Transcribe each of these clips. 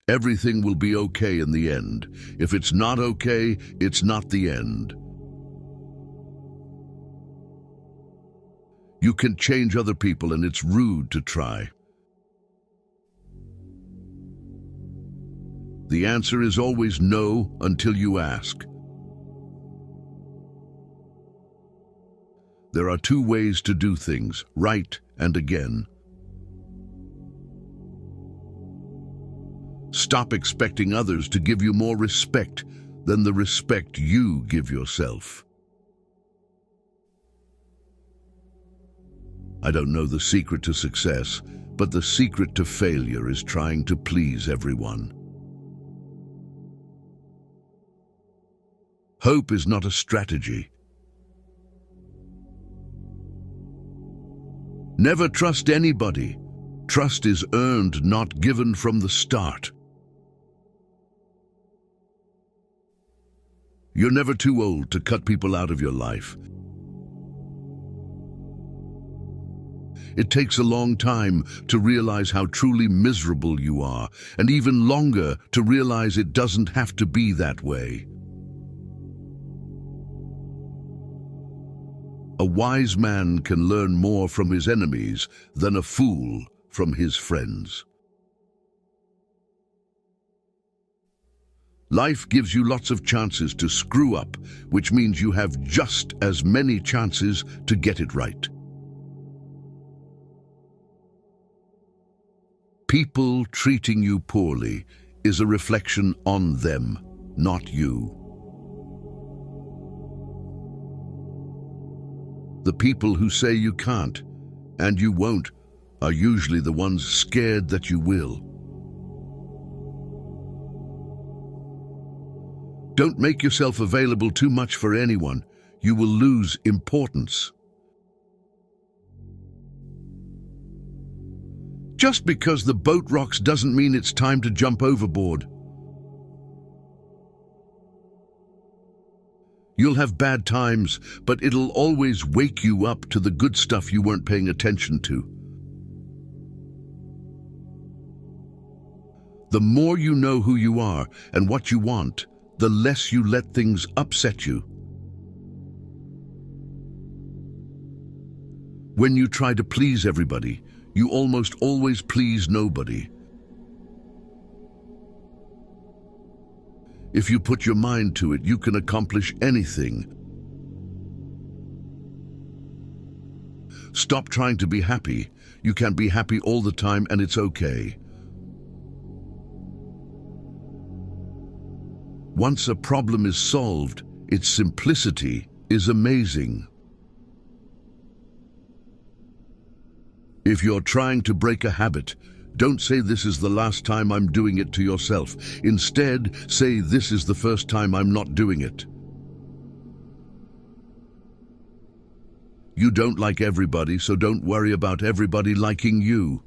Everything will be okay in the end. If it's not okay, it's not the end. You can change other people, and it's rude to try. The answer is always no until you ask. There are two ways to do things, right and again. Stop expecting others to give you more respect than the respect you give yourself. I don't know the secret to success, but the secret to failure is trying to please everyone. Hope is not a strategy. Never trust anybody. Trust is earned, not given from the start. You're never too old to cut people out of your life. It takes a long time to realize how truly miserable you are, and even longer to realize it doesn't have to be that way. A wise man can learn more from his enemies than a fool from his friends. Life gives you lots of chances to screw up, which means you have just as many chances to get it right. People treating you poorly is a reflection on them, not you. The people who say you can't and you won't are usually the ones scared that you will. Don't make yourself available too much for anyone. You will lose importance. Just because the boat rocks doesn't mean it's time to jump overboard. You'll have bad times, but it'll always wake you up to the good stuff you weren't paying attention to. The more you know who you are and what you want, the less you let things upset you. When you try to please everybody, you almost always please nobody. If you put your mind to it, you can accomplish anything. Stop trying to be happy. You can be happy all the time, and it's okay. Once a problem is solved, its simplicity is amazing. If you're trying to break a habit, don't say this is the last time I'm doing it to yourself. Instead, say this is the first time I'm not doing it. You don't like everybody, so don't worry about everybody liking you.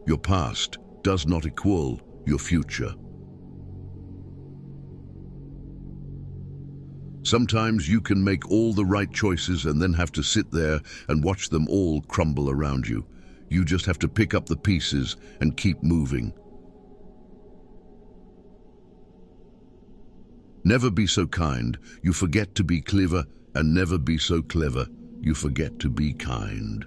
Your past does not equal your future. Sometimes you can make all the right choices and then have to sit there and watch them all crumble around you. You just have to pick up the pieces and keep moving. Never be so kind, you forget to be clever, and never be so clever, you forget to be kind.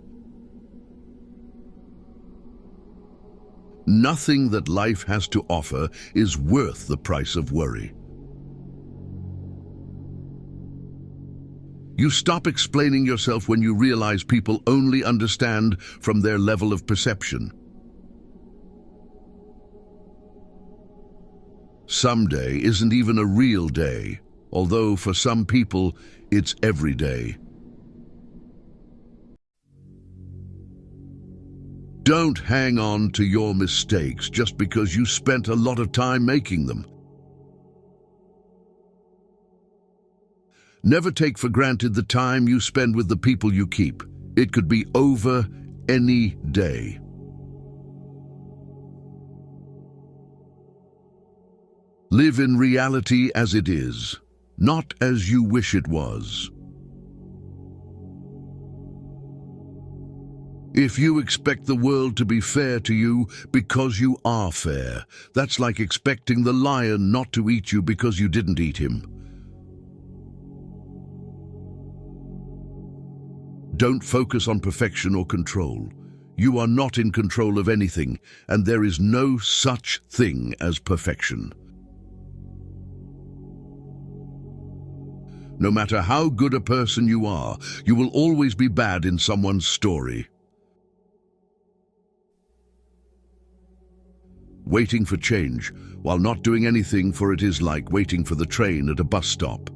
Nothing that life has to offer is worth the price of worry. You stop explaining yourself when you realize people only understand from their level of perception. Someday isn't even a real day, although for some people it's every day. Don't hang on to your mistakes just because you spent a lot of time making them. Never take for granted the time you spend with the people you keep. It could be over any day. Live in reality as it is, not as you wish it was. If you expect the world to be fair to you because you are fair, that's like expecting the lion not to eat you because you didn't eat him. Don't focus on perfection or control. You are not in control of anything, and there is no such thing as perfection. No matter how good a person you are, you will always be bad in someone's story. Waiting for change while not doing anything for it is like waiting for the train at a bus stop.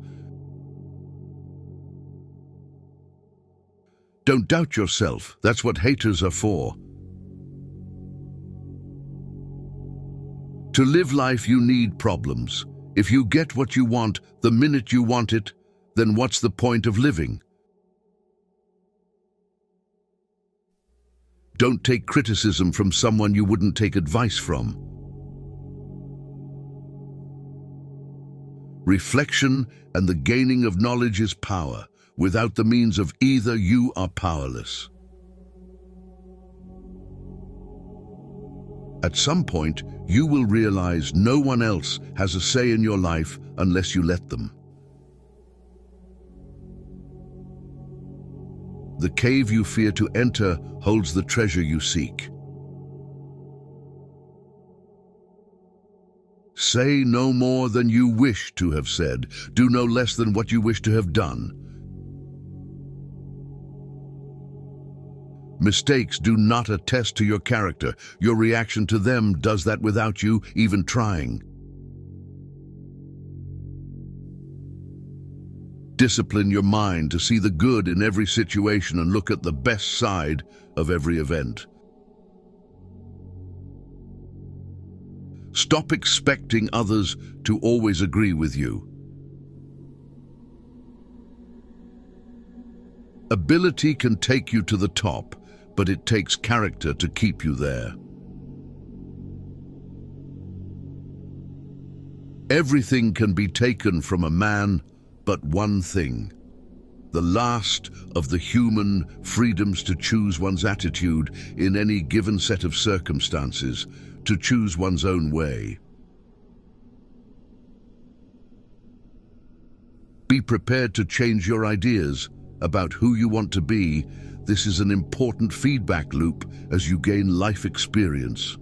Don't doubt yourself. That's what haters are for. To live life, you need problems. If you get what you want the minute you want it, then what's the point of living? Don't take criticism from someone you wouldn't take advice from. Reflection and the gaining of knowledge is power. Without the means of either, you are powerless. At some point, you will realize no one else has a say in your life unless you let them. The cave you fear to enter holds the treasure you seek. Say no more than you wish to have said. Do no less than what you wish to have done. Mistakes do not attest to your character. Your reaction to them does that without you even trying. Discipline your mind to see the good in every situation and look at the best side of every event. Stop expecting others to always agree with you. Ability can take you to the top, but it takes character to keep you there. Everything can be taken from a man, but one thing. The last of the human freedoms to choose one's attitude in any given set of circumstances, to choose one's own way. Be prepared to change your ideas about who you want to be. This is an important feedback loop as you gain life experience.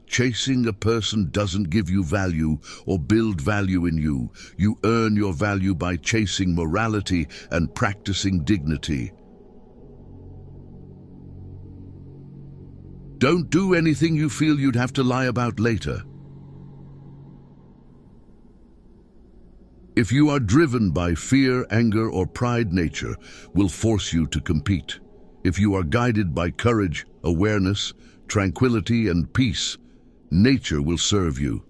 Chasing a person doesn't give you value or build value in you. You earn your value by chasing morality and practicing dignity. Don't do anything you feel you'd have to lie about later. If you are driven by fear, anger, or pride, nature will force you to compete. If you are guided by courage, awareness, tranquility, and peace, nature will serve you.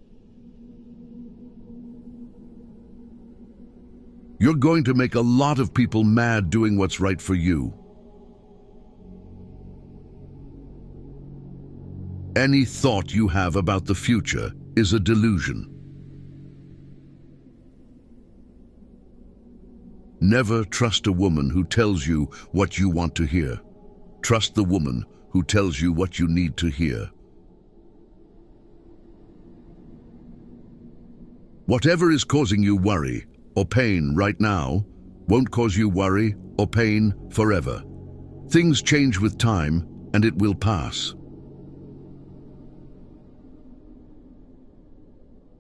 You're going to make a lot of people mad doing what's right for you. Any thought you have about the future is a delusion. Never trust a woman who tells you what you want to hear. Trust the woman who tells you what you need to hear. Whatever is causing you worry or pain right now won't cause you worry or pain forever. Things change with time, and it will pass.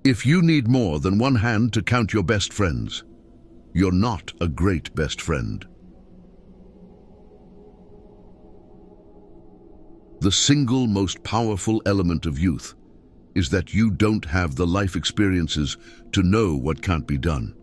If you need more than one hand to count your best friends, you're not a great best friend. The single most powerful element of youth is that you don't have the life experiences to know what can't be done.